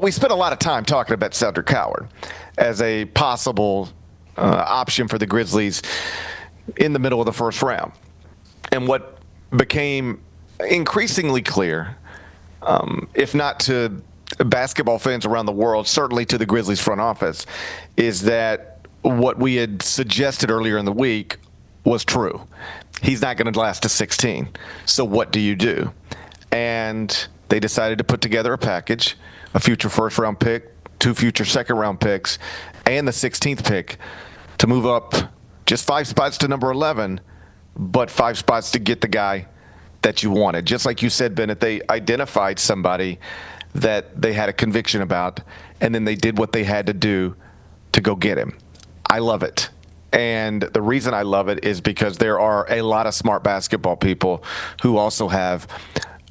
We spent a lot of time talking about Cedric Coward as a possible option for the Grizzlies in the middle of the first round. And what became increasingly clear, if not to basketball fans around the world, certainly to the Grizzlies front office, is that what we had suggested earlier in the week was true. He's not going to last to 16. So what do you do? And they decided to put together a package, a future first-round pick, 2 future second-round picks, and the 16th pick to move up just 5 spots to number 11, but 5 spots to get the guy that you wanted. Just like you said, Bennett, they identified somebody that they had a conviction about, and then they did what they had to do to go get him. I love it. And the reason I love it is because there are a lot of smart basketball people who also have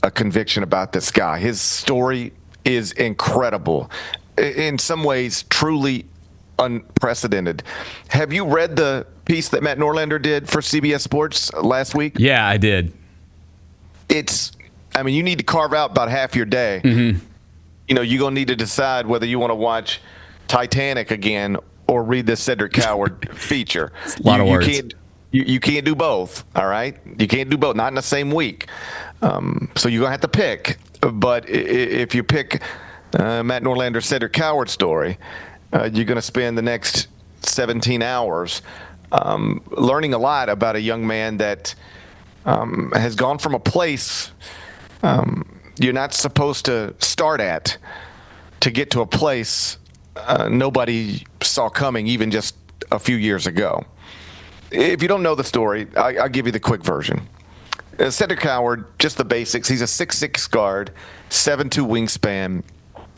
a conviction about this guy. His story is incredible. In some ways, truly unprecedented. Have you read the piece that Matt Norlander did for CBS Sports last week? Yeah, I did. You need to carve out about half your day. Mm-hmm. You're going to need to decide whether you want to watch Titanic again or read this Cedric Coward feature. A lot of words. You can't do both, all right? You can't do both, not in the same week. So you're going to have to pick. But if you pick Matt Norlander's Cedric Coward story, you're going to spend the next 17 hours learning a lot about a young man that has gone from a place you're not supposed to start at to get to a place nobody saw coming even just a few years ago. If you don't know the story, I'll give you the quick version. Cedric Coward, just the basics. He's a 6'6 guard, 7'2 wingspan.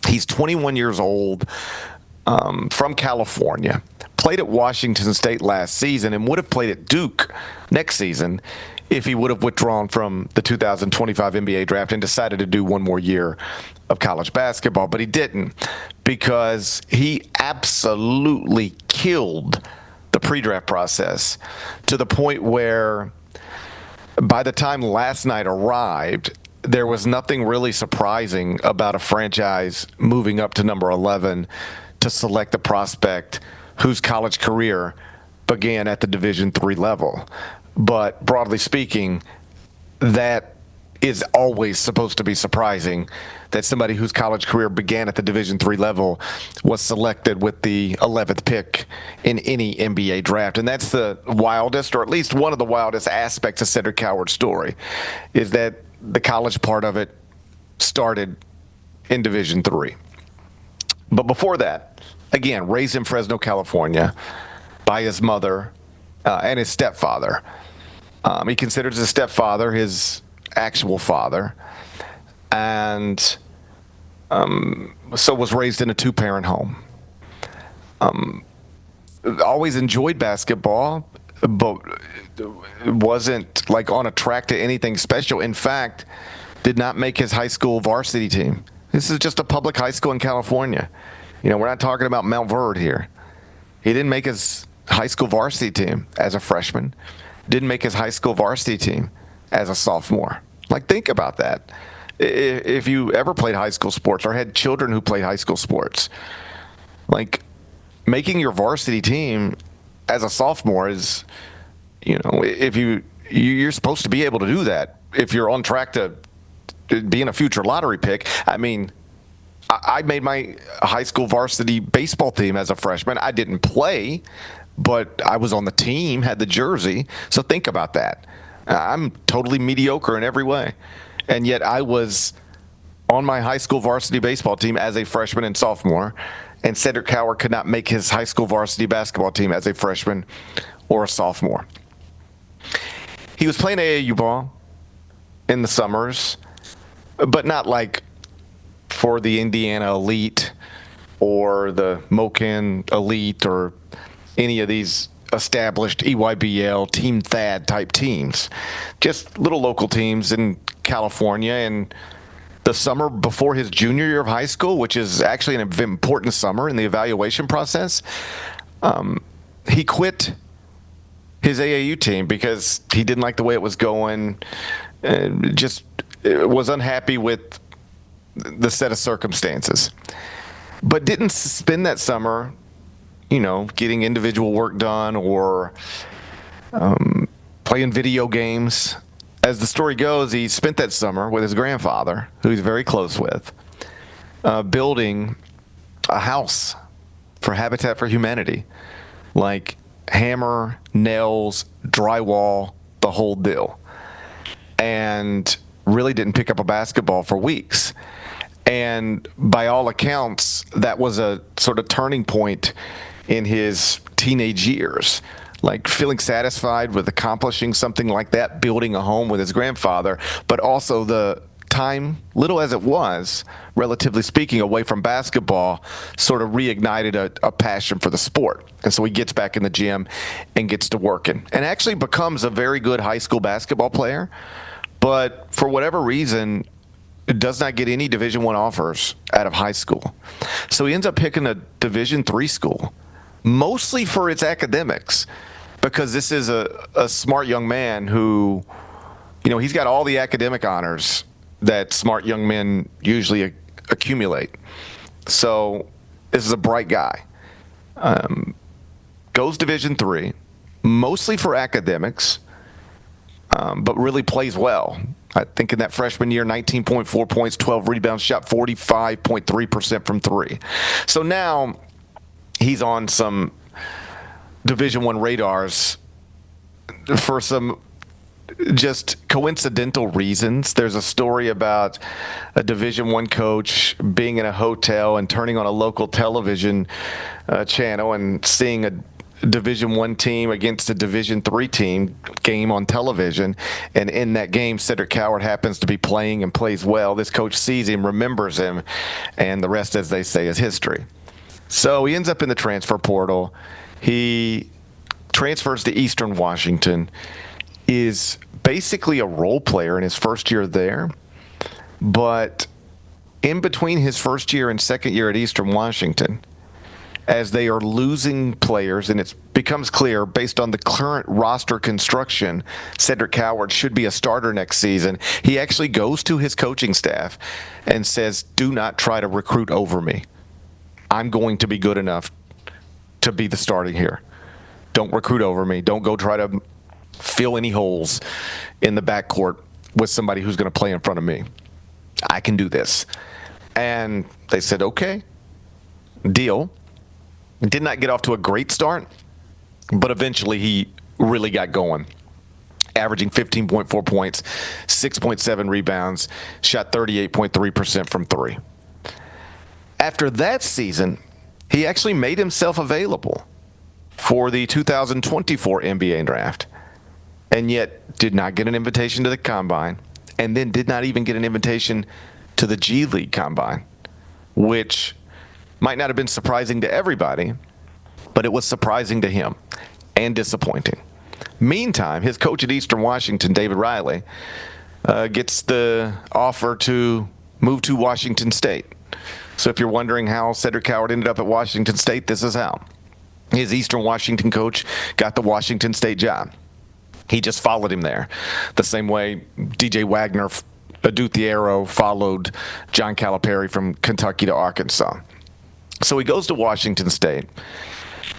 He's 21 years old, from California. Played at Washington State last season and would have played at Duke next season if he would have withdrawn from the 2025 NBA draft and decided to do one more year of college basketball. But he didn't, because he absolutely killed the pre-draft process to the point where by the time last night arrived, there was nothing really surprising about a franchise moving up to number 11 to select a prospect whose college career began at the Division III level. But broadly speaking, that is always supposed to be surprising, that somebody whose college career began at the Division III level was selected with the 11th pick in any NBA draft. And that's the wildest, or at least one of the wildest aspects of Cedric Coward's story, is that the college part of it started in Division III. But before that, again, raised in Fresno, California by his mother and his stepfather. He considers his stepfather his actual father, and so was raised in a 2-parent home. Always enjoyed basketball, but wasn't like on a track to anything special. In fact, did not make his high school varsity team. This is just a public high school in California. We're not talking about Mount Verde here. He didn't make his high school varsity team as a freshman. Didn't make his high school varsity team as a sophomore. Like, think about that. If you ever played high school sports or had children who played high school sports, like, making your varsity team as a sophomore is, if you're supposed to be able to do that if you're on track to being a future lottery pick. I made my high school varsity baseball team as a freshman. I didn't play, but I was on the team, had the jersey. So think about that. I'm totally mediocre in every way. And yet I was on my high school varsity baseball team as a freshman and sophomore, and Cedric Coward could not make his high school varsity basketball team as a freshman or a sophomore. He was playing AAU ball in the summers, but not like for the Indiana Elite or the Mocan Elite or any of these established EYBL, Team Thad type teams. Just little local teams in California. And the summer before his junior year of high school, which is actually an important summer in the evaluation process, he quit his AAU team because he didn't like the way it was going, and just was unhappy with the set of circumstances. but didn't spend that summer, getting individual work done or playing video games. As the story goes, he spent that summer with his grandfather, who he's very close with, building a house for Habitat for Humanity, like hammer, nails, drywall, the whole deal, and really didn't pick up a basketball for weeks. And by all accounts, that was a sort of turning point in his teenage years, like feeling satisfied with accomplishing something like that, building a home with his grandfather, but also the time, little as it was, relatively speaking, away from basketball, sort of reignited a passion for the sport. And so he gets back in the gym and gets to working and actually becomes a very good high school basketball player. But for whatever reason, does not get any Division I offers out of high school. So he ends up picking a Division III school, mostly for its academics, because this is a smart young man who, he's got all the academic honors that smart young men usually accumulate. So this is a bright guy. Goes Division III, mostly for academics, but really plays well. I think in that freshman year, 19.4 points, 12 rebounds, shot 45.3% from three. So now he's on some Division I radars for some just coincidental reasons. There's a story about a Division I coach being in a hotel and turning on a local television channel and seeing a Division I team against a Division III team game on television, and in that game, Cedric Coward happens to be playing and plays well. This coach sees him, remembers him, and the rest, as they say, is history. So he ends up in the transfer portal. He transfers to Eastern Washington, is basically a role player in his first year there, but in between his first year and second year at Eastern Washington, as they are losing players, and it becomes clear based on the current roster construction, Cedric Coward should be a starter next season. He actually goes to his coaching staff and says, do not try to recruit over me. I'm going to be good enough to be the starting here. Don't recruit over me. Don't go try to fill any holes in the backcourt with somebody who's going to play in front of me. I can do this. And they said, okay, deal. Did not get off to a great start, but eventually he really got going, averaging 15.4 points, 6.7 rebounds, shot 38.3% from three. After that season, he actually made himself available for the 2024 NBA draft, and yet did not get an invitation to the Combine, and then did not even get an invitation to the G League Combine, which might not have been surprising to everybody, but it was surprising to him and disappointing. Meantime, his coach at Eastern Washington, David Riley, gets the offer to move to Washington State. So if you're wondering how Cedric Coward ended up at Washington State, this is how. His Eastern Washington coach got the Washington State job. He just followed him there, the same way DJ Wagner, Aduthiero followed John Calipari from Kentucky to Arkansas. So he goes to Washington State,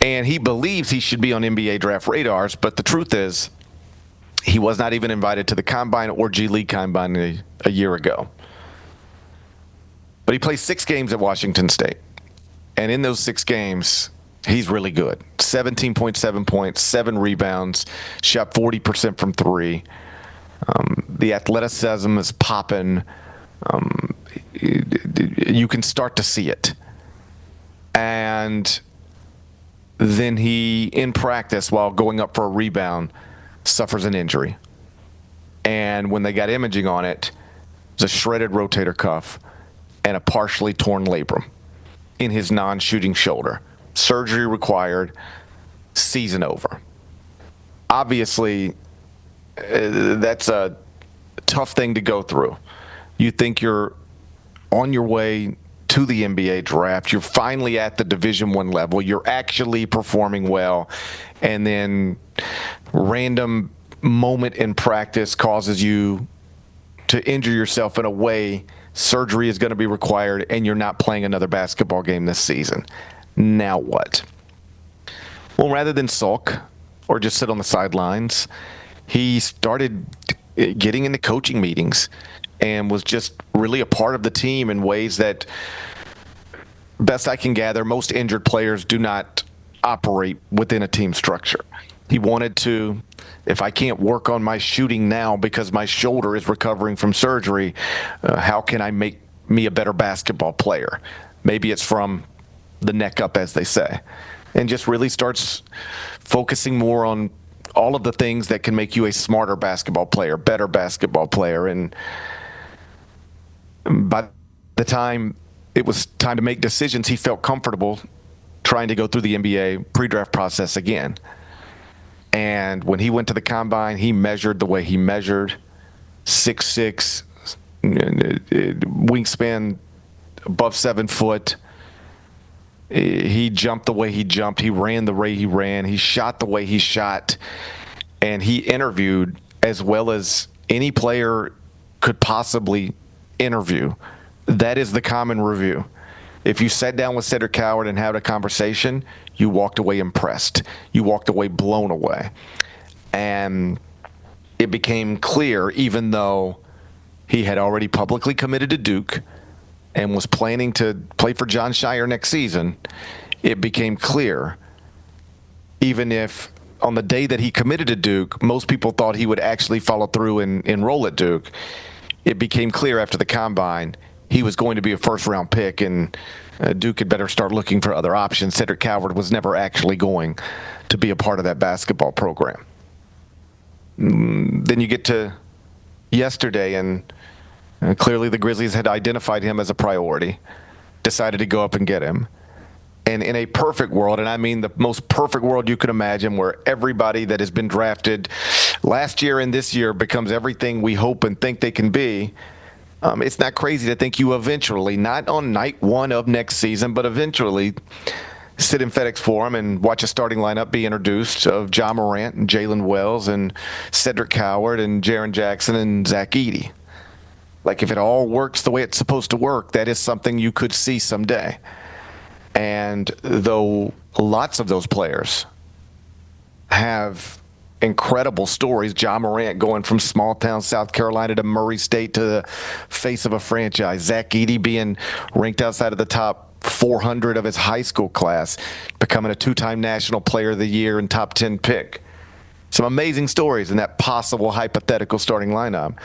and he believes he should be on NBA draft radars, but the truth is he was not even invited to the Combine or G League Combine a year ago. But he plays 6 games at Washington State, and in those 6 games, he's really good. 17.7 points, 7 rebounds, shot 40% from three. The athleticism is popping. You can start to see it. And then he, in practice, while going up for a rebound, suffers an injury. And when they got imaging on it, it's a shredded rotator cuff and a partially torn labrum in his non-shooting shoulder. Surgery required, season over. Obviously, that's a tough thing to go through. You think you're on your way to the NBA draft. You're finally at the Division I level. You're actually performing well. And then random moment in practice causes you to injure yourself in a way surgery is going to be required, and you're not playing another basketball game this season. Now what? Well, rather than sulk or just sit on the sidelines, he started getting into coaching meetings and was just really a part of the team in ways that, best I can gather, most injured players do not operate within a team structure. He wanted to, if I can't work on my shooting now because my shoulder is recovering from surgery, how can I make me a better basketball player? Maybe it's from the neck up, as they say, and just really starts focusing more on all of the things that can make you a smarter basketball player, better basketball player. And by the time it was time to make decisions, he felt comfortable trying to go through the NBA pre-draft process again. And when he went to the combine, he measured the way he measured, 6'6", wingspan above 7 foot. He jumped the way he jumped. He ran the way he ran. He shot the way he shot. And he interviewed as well as any player could possibly interview. That is the common review. If you sat down with Cedric Coward and had a conversation, you walked away impressed. You walked away blown away. And it became clear, even though he had already publicly committed to Duke and was planning to play for John Shire next season, it became clear, even if on the day that he committed to Duke, most people thought he would actually follow through and enroll at Duke, it became clear after the combine he was going to be a first-round pick, and Duke had better start looking for other options. Cedric Coward was never actually going to be a part of that basketball program. Then you get to yesterday, and clearly the Grizzlies had identified him as a priority, decided to go up and get him. And in a perfect world, and I mean the most perfect world you could imagine, where everybody that has been drafted last year and this year becomes everything we hope and think they can be, it's not crazy to think you eventually, not on night one of next season, but eventually sit in FedEx Forum and watch a starting lineup be introduced of Ja Morant and Jalen Wells and Cedric Coward and Jaren Jackson and Zach Edey. Like, if it all works the way it's supposed to work, that is something you could see someday. And though lots of those players have incredible stories, Ja Morant going from small town South Carolina to Murray State to the face of a franchise, Zach Edey being ranked outside of the top 400 of his high school class, becoming a two-time National Player of the Year and top 10 pick. Some amazing stories in that possible hypothetical starting lineup.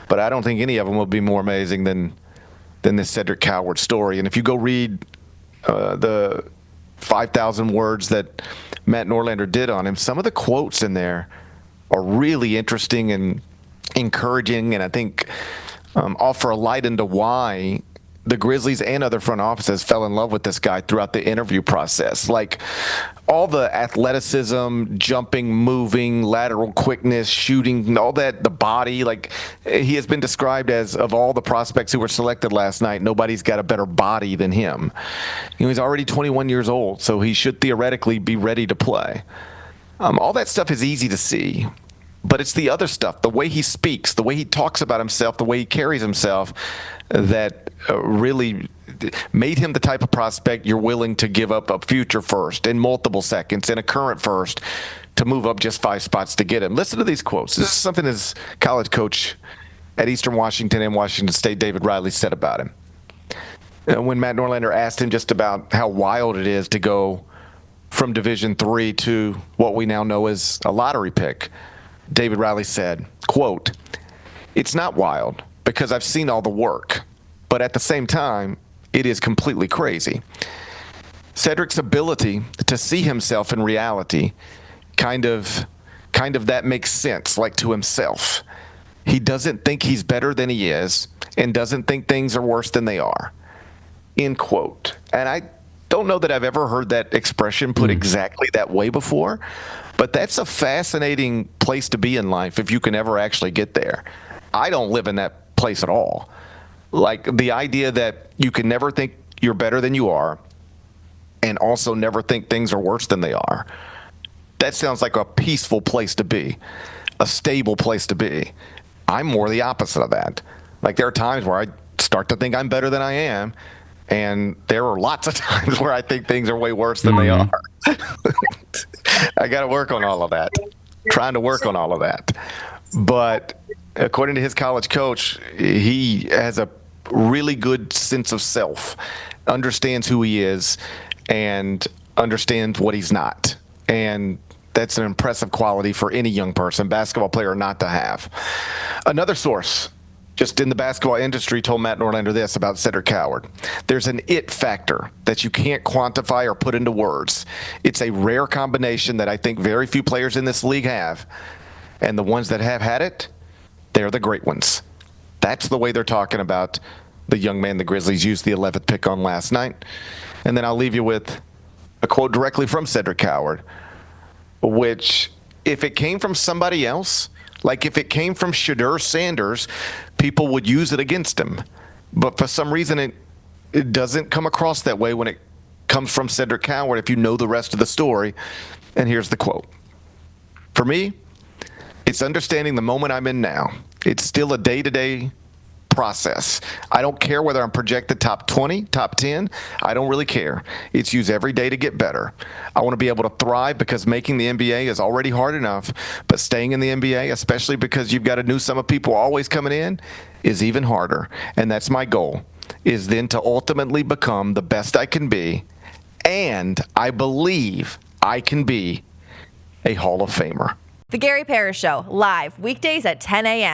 But I don't think any of them will be more amazing than this Cedric Coward story. And if you go read the 5,000 words that Matt Norlander did on him, some of the quotes in there are really interesting and encouraging, and I think offer a light into why the Grizzlies and other front offices fell in love with this guy throughout the interview process. Like, all the athleticism, jumping, moving, lateral quickness, shooting, all that, the body. Like, he has been described as, of all the prospects who were selected last night, nobody's got a better body than him. He's already 21 years old, so he should theoretically be ready to play. All that stuff is easy to see. But it's the other stuff, the way he speaks, the way he talks about himself, the way he carries himself, that really made him the type of prospect you're willing to give up a future first and multiple seconds and a current first to move up just 5 spots to get him. Listen to these quotes. This is something his college coach at Eastern Washington and Washington State, David Riley, said about him. When Matt Norlander asked him just about how wild it is to go from Division III to what we now know as a lottery pick, David Riley said, quote, "It's not wild because I've seen all the work, but at the same time, it is completely crazy." Cedric's ability to see himself in reality, kind of that makes sense, like to himself. He doesn't think he's better than he is and doesn't think things are worse than they are. End quote. And I don't know that I've ever heard that expression put exactly that way before, but that's a fascinating place to be in life if you can ever actually get there. I don't live in that place at all. Like, the idea that you can never think you're better than you are and also never think things are worse than they are, that sounds like a peaceful place to be, a stable place to be. I'm more the opposite of that. Like, there are times where start to think I'm better than I am. And there are lots of times where I think things are way worse than they are. I got to work on all of that. Trying to work on all of that. But according to his college coach, he has a really good sense of self, understands who he is, and understands what he's not. And that's an impressive quality for any young person, basketball player, not to have. Another source just in the basketball industry told Matt Norlander this about Cedric Coward. There's an it factor that you can't quantify or put into words. It's a rare combination that I think very few players in this league have. And the ones that have had it, they're the great ones. That's the way they're talking about the young man the Grizzlies used the 11th pick on last night. And then I'll leave you with a quote directly from Cedric Coward, which, if it came from somebody else, like if it came from Shedeur Sanders, people would use it against him. But for some reason, it doesn't come across that way when it comes from Cedric Coward if you know the rest of the story. And here's the quote. For me, it's understanding the moment I'm in now. It's still a day-to-day process. I don't care whether I'm projected top 20, top 10. I don't really care. It's used every day to get better. I want to be able to thrive because making the NBA is already hard enough, but staying in the NBA, especially because you've got a new sum of people always coming in, is even harder. And that's my goal, is then to ultimately become the best I can be. And I believe I can be a Hall of Famer. The Gary Parrish Show, live weekdays at 10 a.m.